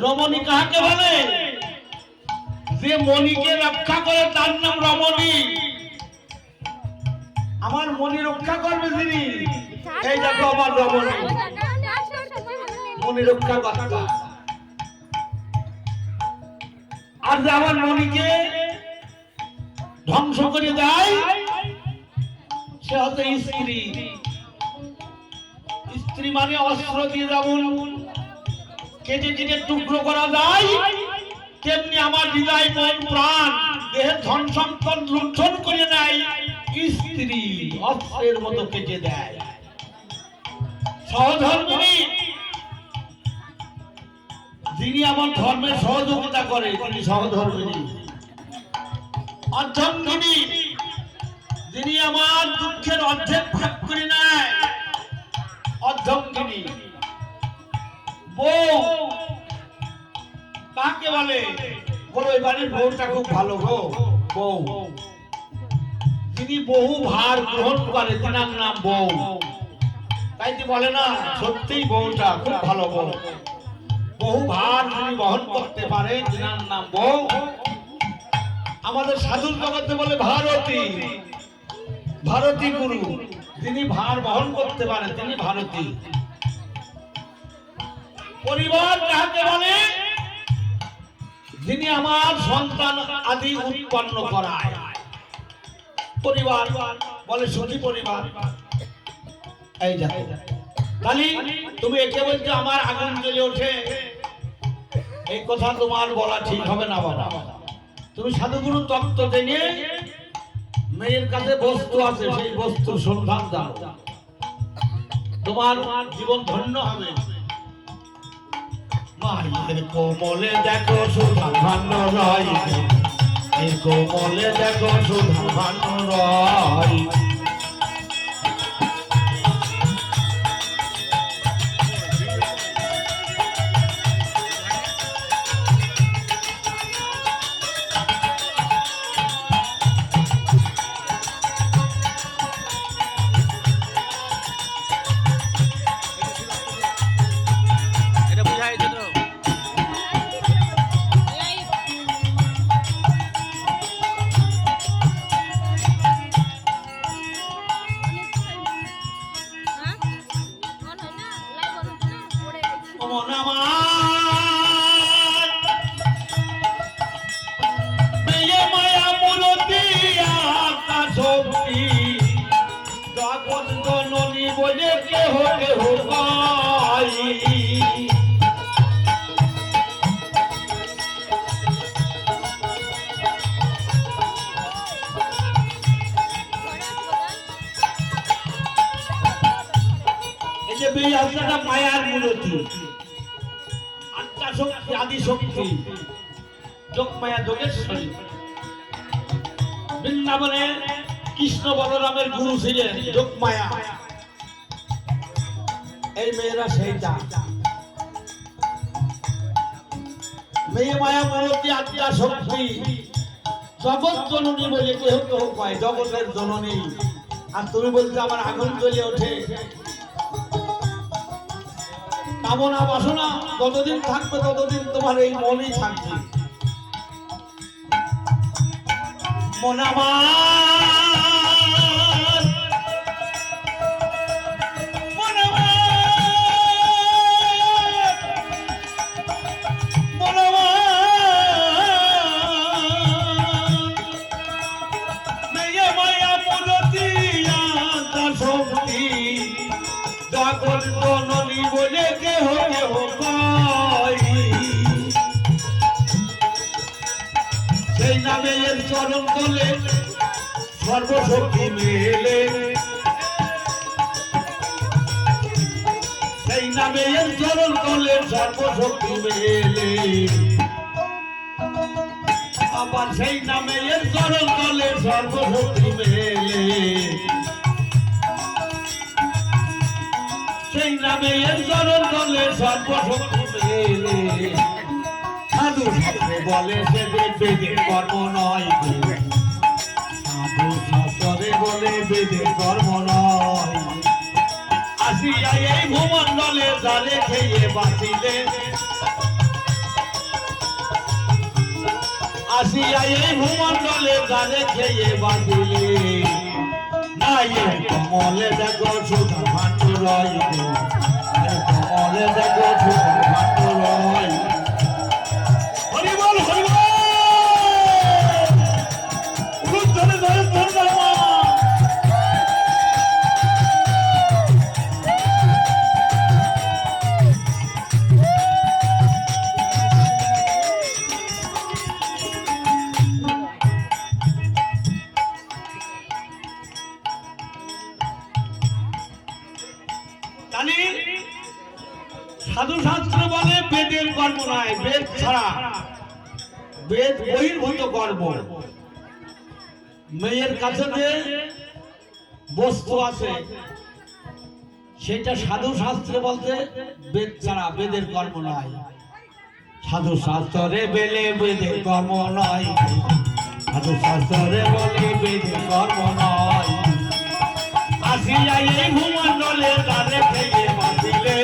রমণী কাকে বলে? যে মণিকে রক্ষা করে তার নাম রমণী। আমার মণি রক্ষা করবে যিনি, এই দেখো আমার রমণী, মণি রক্ষা কর্তা। আর যে আমার মণিকে ধ্বংস করে দেয় সে হচ্ছে স্ত্রী। স্ত্রী মানে অস্ত্র দিয়ে যেমন কেটে কেটে টুকরো করা যায়, তেমনি আমার হৃদয় মন প্রাণ দেহের ধন সম্পদ লুণ্ঠন করে নেয় স্ত্রী, অস্ত্রের মতো কেটে দেয়। সহধর্মিণী যিনি আমার ধর্মের সহযোগিতা করে তিনি সহধর্মিণী। অর্ধঙ্গিনী যিনি আমার দুঃখের অর্ধেক ভাগ করে নেয় অর্ধঙ্গিনী। বউ কাকে বলে? বলো এই বাড়ির বউটা খুব ভালো গো। বউ যিনি বহু ভার গ্রহণ করে তার নাম বউ। তাই তো বলে না সত্যিই বউটা খুব ভালো বউ। বহু ভার যিনি বহন করতে পারে তার নাম বউ। আমাদের সাধুর জগতে বলে ভারতী, ভারতী গুরু যিনি ভার বহন করতে পারে তিনি ভারতী। পরিবার কাকে বলে? যিনি আমার সন্তান আদি উৎপন্ন করায় পরিবার বলে সুখী পরিবার। এই দেখো খালি তুমি একে বলছো আমার আগুন জ্বলে ওঠে, এই কথা তোমার বলা ঠিক হবে না বাবা। তুমি সাধুগুরু তত্ত্ব জেনে মেয়ের কাছে বস্তু আছে সেই বস্তুর সন্ধান দাও, তোমার জীবন ধন্য হবে। মায়ের কোমলে দেখো সুধা ভান্ন রয়, এই কোমলে দেখো সুধা ভান্ন রয়। বলে কেহ কেহ গাই, এই যে বেই আত্মাটা মায়ার মূলতি, আত্মা শক্তি আদি শক্তি যোগ মায়া যোগেশ্বরী। বৃন্দাবনে কৃষ্ণ বলরামের গুরু ছিলেন যোগ মায়া। এই মেয়েরা সেইটা মেয়ে মায়া মূলতি আত্মা শক্তি জগৎ জননী বলে কেউ কেউ কয়, জগতের জননী। আর তুমি বলছো আমার আগুন জ্বলে ওঠে। কামনা বাসনা যতদিন থাকবে ততদিন তোমার এই মনই থাকবে। মন আমার বলে কেহ কেহ কয়, সেই নামে এর চরণ তলে সর্বশক্তি মেলে, সেই নামে এর চরণ তলে সর্বশক্তি মেলে। আবার সেই নামে এর চরণ তলে সর্বশক্তি মেলে, সেই নামে এর চরণ তলে সর্বশক্তি মেলে। সাধু শাস্ত্রে বলে সে বেদের কর্ম নয়, সাধু শাস্ত্রে বলে বেদের কর্ম নয়। আসিয়া এই ভূমণ্ডলে জালে খেয়ে বাঁচিলে, আসিয়া এই ভূমণ্ডলে গানে খেয়ে বাঁধিলে না এই কমলে দেখো সুধা ভাণ্ড রয় কমলে দেখো সুধা ভাণ্ড রয় হরি বল হরি বল ধরে ধরে ধরে সাধু শাস্ত্র বলে বেদের কর্ম নয়, বেদ ছাড়া বেদ বহির্ভূত কর্ম। মেয়ের কাছে যে বস্তু আছে সেটা সাধু শাস্ত্রে বলতে বেদ ছাড়া বেদের কর্ম নয়। সাধু শাস্ত্রে বেলে বেদের কর্ম নয়, সাধু শাস্ত্রে বলে বেদের কর্ম নয়। আসিয়া এই ভূমণ্ডলে গানে খেয়ে বাঁধিলে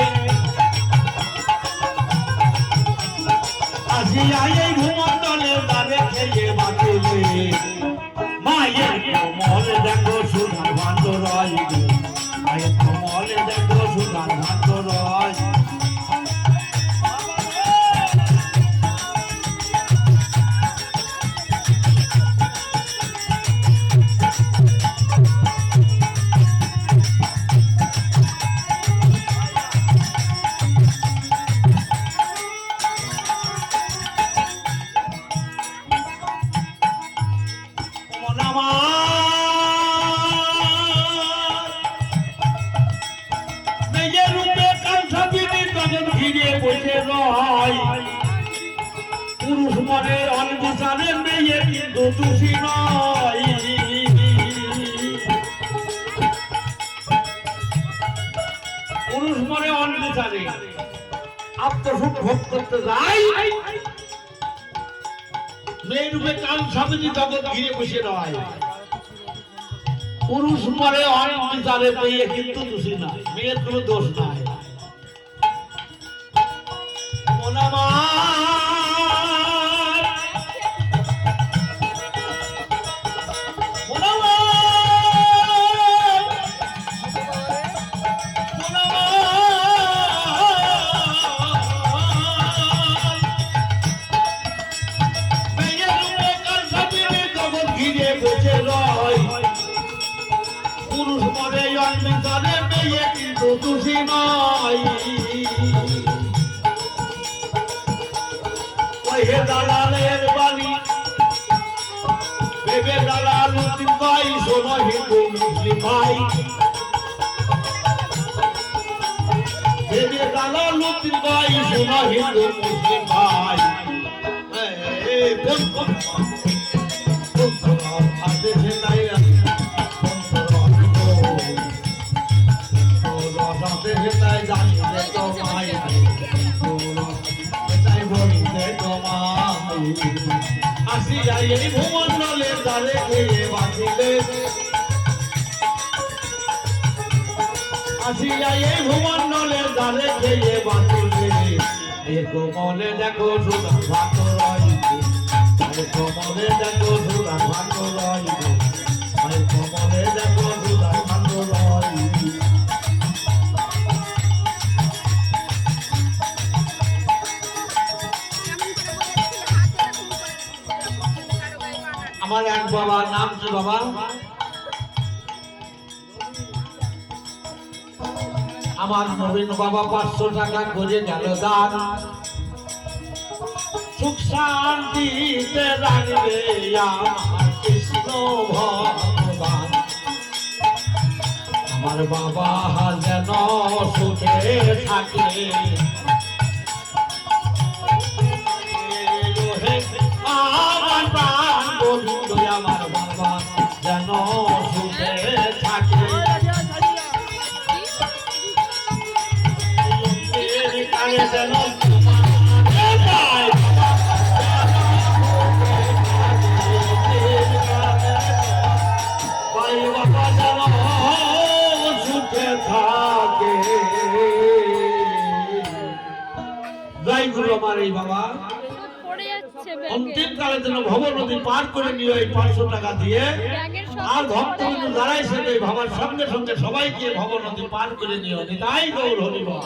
আসিয়া এই ভূমণ্ডলে গানে খেয়ে বাঁধিলে মায়ের কমল দেখো সুধার ভাণ্ড রয় মায়ের কমল দেখো সুধার ভাণ্ড রয় পুরুষ মনে অনবিচারে মেয়ে কিন্তু দোষী নয়। পুরুষ মনে অনবিচারে আত্মসুখ ভোগ করতে যায়, মেয়ে রূপে কাল স্বামীজি জগৎ ঘিরে বসে রয়। পুরুষ মনে অনবিচারে মেয়ে কিন্তু দোষী নয়, মেয়ের কোনো দোষ নাই। পুরুষ মনে জন্মিতারে মেয়ে কিন্তু দোষী নয়। ওহে দালালের বাণী ভেবে দালাল মুসলিম ভাই, শোনো হিন্দু মুসলিম ভাই, ভেবে দালাল মুসলিম ভাই, শোনো হিন্দু মুসলিম ভাই। আসিয়া এই ভূমণ্ডলে গানে খেয়ে বাঁধিলে আসিয়া এই ভূমণ্ডলে গানে খেয়ে বাঁধিলে কমলে দেখো সুধা ভাণ্ড রয় কমলে দেখো সুধা ভাণ্ড রয় কমলে দেখো সুধা ভাণ্ড রয়। আমার এক বাবার নাম কি বাবা? আমার নবীন বাবা 500 টাকা করে গেল দান, সুখ শান্তিতে রাখবে আমার কৃষ্ণ ভগবান। আমার বাবা যেন সুখে থাকে, আমার প্রাণ বন্ধু আমার বাবা যেন সুখে থাকে। যেন সুখে থাকে। জয় গুরু আমার এই বাবা। অন্তিম কালের জন্য ভব নদী পার করে নিয়ে এই 500 টাকা দিয়ে আর ভক্তবৃন্দ দাঁড়াইছে এই ভাবার সঙ্গে সঙ্গে সবাই গিয়ে ভব নদী পার করে নিয়ে তাই গৌর হরিবল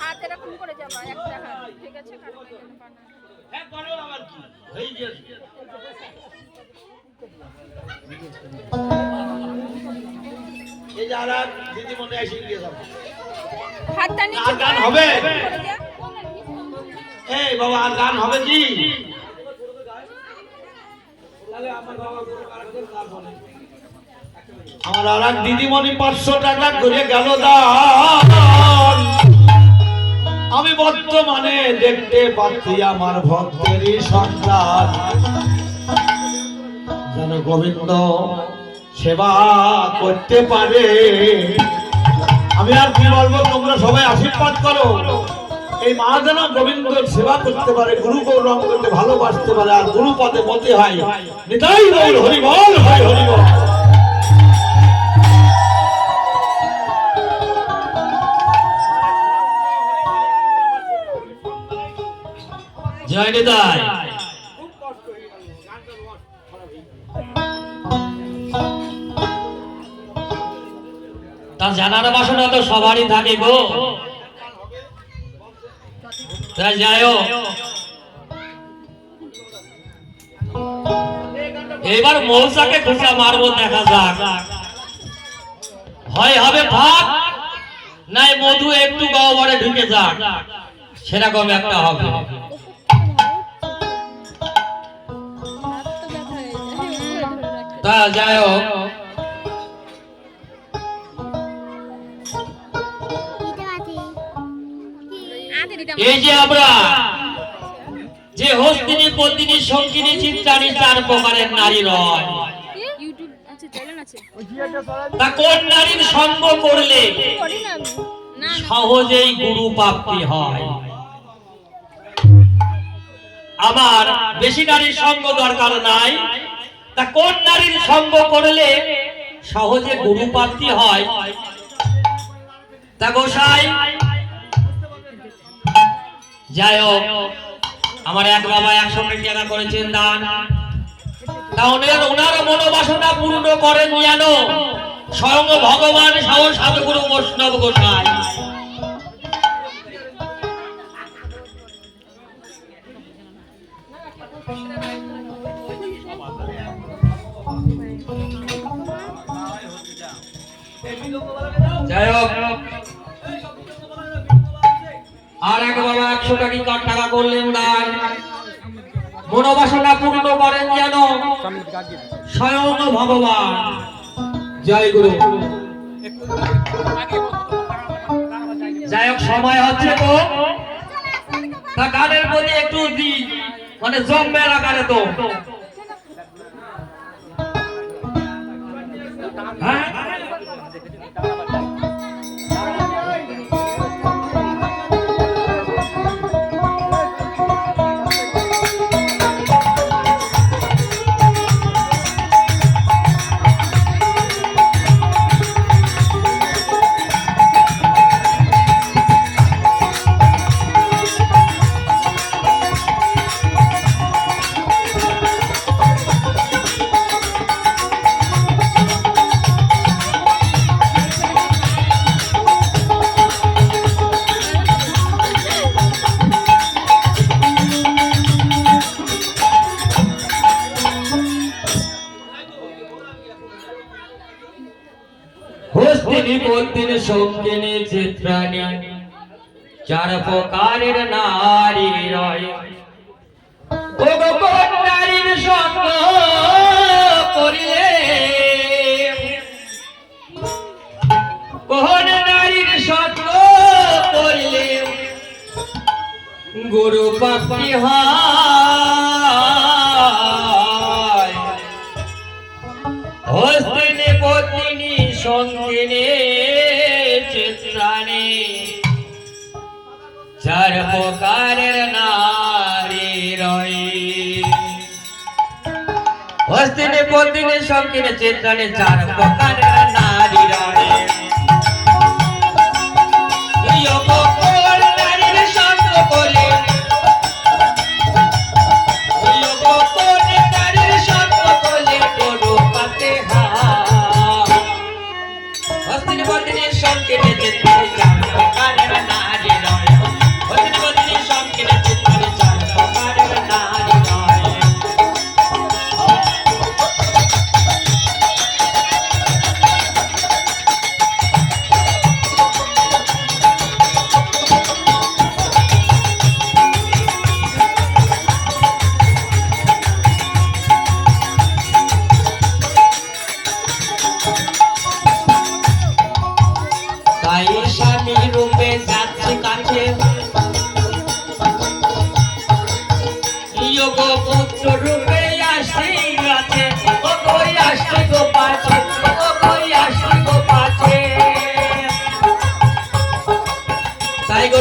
হাত এরকম করে যাবা একটা হাত ঠিক আছে কাটবে কেন পানা হ্যাঁ করো আবার কি হই গেছে এই যারা দিদি মনে আসি গিয়ে যাবে হাতটা নিচে আর গান হবে এই বাবা আর গান হবে কি তাহলে আমার বাবা গুরু কারাকর গান বলে আমার আর এক দিদিমণি 500 টাকা করে গেল দান আমি বর্তমানে দেখতে পাচ্ছি আমার ভক্তেরই সন্তান যেন গোবিন্দ সেবা করতে পারে আমি আর কি বলবো তোমরা সবাই আশীর্বাদ করো এই মা যেন গোবিন্দের সেবা করতে পারে গুরু গৌরম করতে ভালোবাসতে পারে আর গুরু পদে মতে হয় নিতাই গৌর হরি বল হয় হরি বল জয় নিতাই তার জানার বাসনা তো সবারই থাকে গো তাই যাইও এবার মৌসাকে খুঁজা মারবো দেখা যাক হয় হবে ভাত নাই মধু একটু গহ্বরে ঢুকে যাক সেরকম একটা হবে তা যাই হোক এই যে আমরা যে হস্তিনী পত্নী সঙ্গিনী চিত্রাণী 4 প্রকারের নারী রয় তা কোন নারীর সঙ্গ করলে সহজেই গুরু প্রাপ্তি হয় আমার বেশি নারীর সঙ্গ দরকার নাই তা কোন নারীর সঙ্গ করলে সহজে গুরু প্রাপ্তি হয় তা গোসাই যাই হোক আমার এক বাবা 100 টাকা করেছেন দান তাহলে ওনার মনোবাসনা পূর্ণ করেন যেন স্বয়ং ভগবান সাধুগুরু বৈষ্ণব গোসাই যাই হোক আর এক বাবা 100 টাকা করলেন দান মনোবাসনা পূর্ণ করেন যেন স্বয়ং ভগবান জয় গুরু যাই হোক সময় হচ্ছে তো তা গানের প্রতি একটু মানে জম্মের আকারে তো হ্যাঁ সঙ্গিনী চিত্রাণী 4 প্রকারের নারী রয় ও কোন নারীর সঙ্গ করিলে কোন নারীর সঙ্গ করিলে গুরু প্রাপ্তি হয় হস্তিনী পত্নী সঙ্গিনী চিত্রাণী 4 প্রকারের নারী রয় হস্তিনী পত্নী সঙ্গিনী চিত্রাণী 4 প্রকারের নারী রয় নারীর সঙ্গ করলে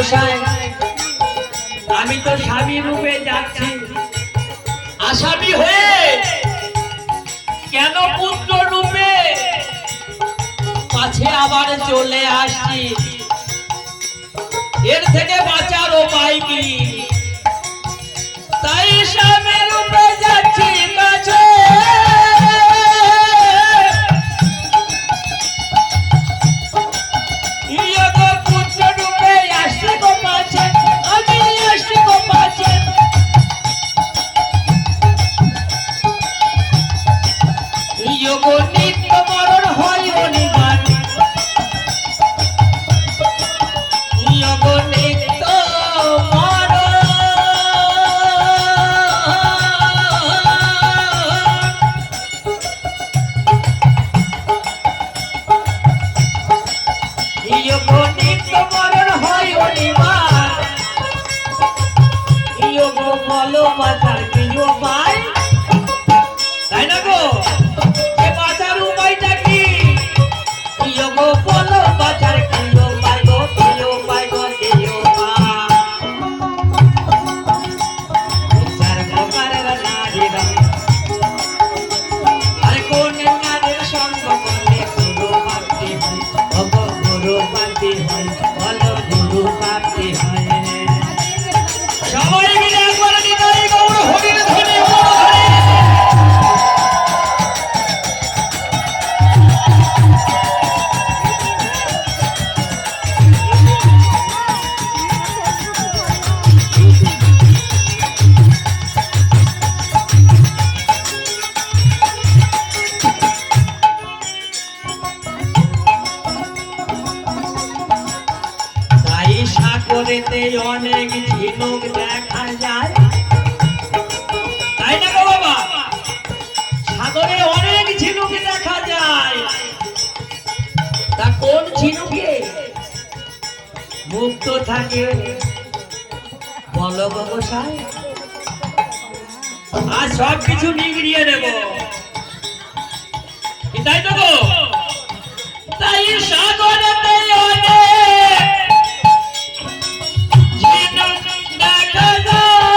গোসাই আমি তো স্বামী রূপে যাচ্ছি, আসামি হয়ে কেন পুত্র রূপে পাছে আবার চলে আসছি, এর থেকে বাঁচার উপায় কি? তাই স্বামী রূপে যাচ্ছি কাছে, পুত্র রূপে আসছি গো পাছে, আমি আসছি গো পাছে। যোগ নিত্য মরণ হয় অনিবার, যোগ নিত্য মরণ, যোগ নিত্য মরণ হয় অনিবার, যোগ বলো বাঁচার কি উপায়? তাই না গো, এ বাঁচার উপায়টা কি? যোগ বলো বাঁচার কি উপায় গো, কি উপায় গো, কি উপায়? চার প্রকারের নারীরা, আরে কোন নারীর সঙ্গ করলে গুরু প্রাপ্তি হয়? ওগো গুরু প্রাপ্তি হয়, বলো গুরু প্রাপ্তি হয়। সবাই মিলে একবার নিতাই গৌর হরির ধ্বনি বলো। তাই সাগরেতে অনেক ঝিনুক দেখা যায়, তাই না গো বাবা? সাগরে অনেক ঝিনুক দেখা যায়, তা কোন ঝিনুকে মুক্ত থাকে বলো গো গোসাই? আর সব কিছু নিগড়িয়ে দেব, তাই তো গো? তাই সাগরেতে অনেক ঝিনুক দেখা যায়,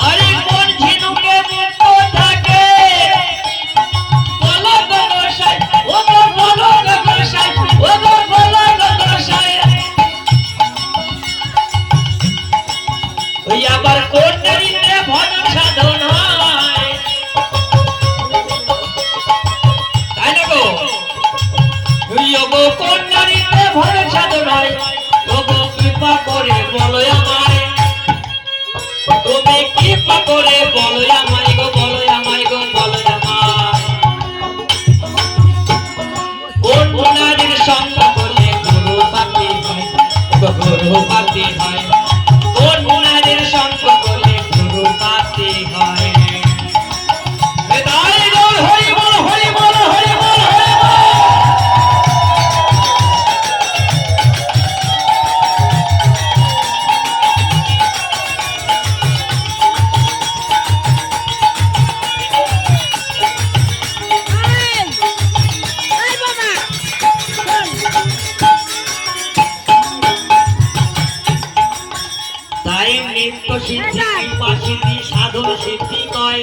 আরে কোন ঝিনুকে মুক্ত থাকে বলো গো গোসাই, ও গো বলো গো গোসাই, ও গো বলো গো গোসাই। ওই আবার কোন নারীতে ভজন সাধন হয়, তাই না গো? ওই গো কোন নারীতে ভজন সাধন হয়, ও গো কৃপা করে বলো আমায়, তুমি কৃপা করে বলো আমায় গো, বলো আমায় গো, বলো আমায়। কোন নারীর সঙ্গ করলে গুরু প্রাপ্তি হয়, গো গুরু প্রাপ্তি হয়, কোন নারীর সঙ্গ করলে গুরু প্রাপ্তি হয়? তাই গৌর হরি বল, হরি বল, হরি বল, হরি বল। তাই নিত্য সিদ্ধি, কৃপা সিদ্ধি, সাধন সিদ্ধি কয়,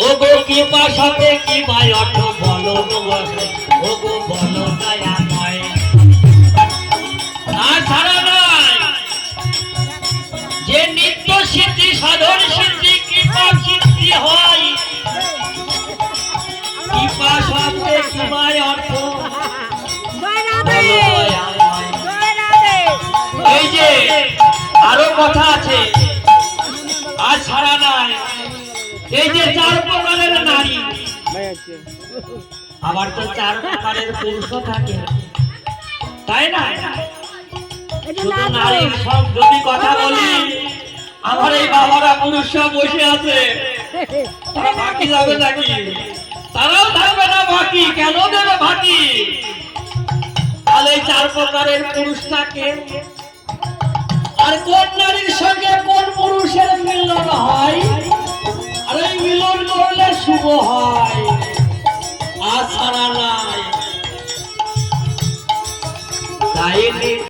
ও গো কৃপা সাথে কি ভাই অর্থ বলো গো গোসাই, ও গো বলো দয়াময়। আর সারা নাই যে নিত্য সিদ্ধি, সাধন সিদ্ধি, কৃপা সিদ্ধি হয়, কৃপা সাথে কি ভাই অর্থ বলো দয়াময়। এই যে আরো কথা আছে, আর ছাড়া নাই এই যে চার প্রকারের নারী, আবার তো চার প্রকারের পুরুষ থাকে, তাই না? শুধু নারীর সব যদি কথা বলি, আমার এই বাবারা পুরুষ সব বসে আছে, তারা বাকি যাবে নাকি? তারাও থাকবে না বাকি, কেন দেবে বাকি? তাহলে এই চার প্রকারের পুরুষটাকে, আর কোন নারীর সঙ্গে কোন পুরুষের মিলন হয়? আরে এই মিলন করলে শুভ হয়, আছাড়া নাই। তাই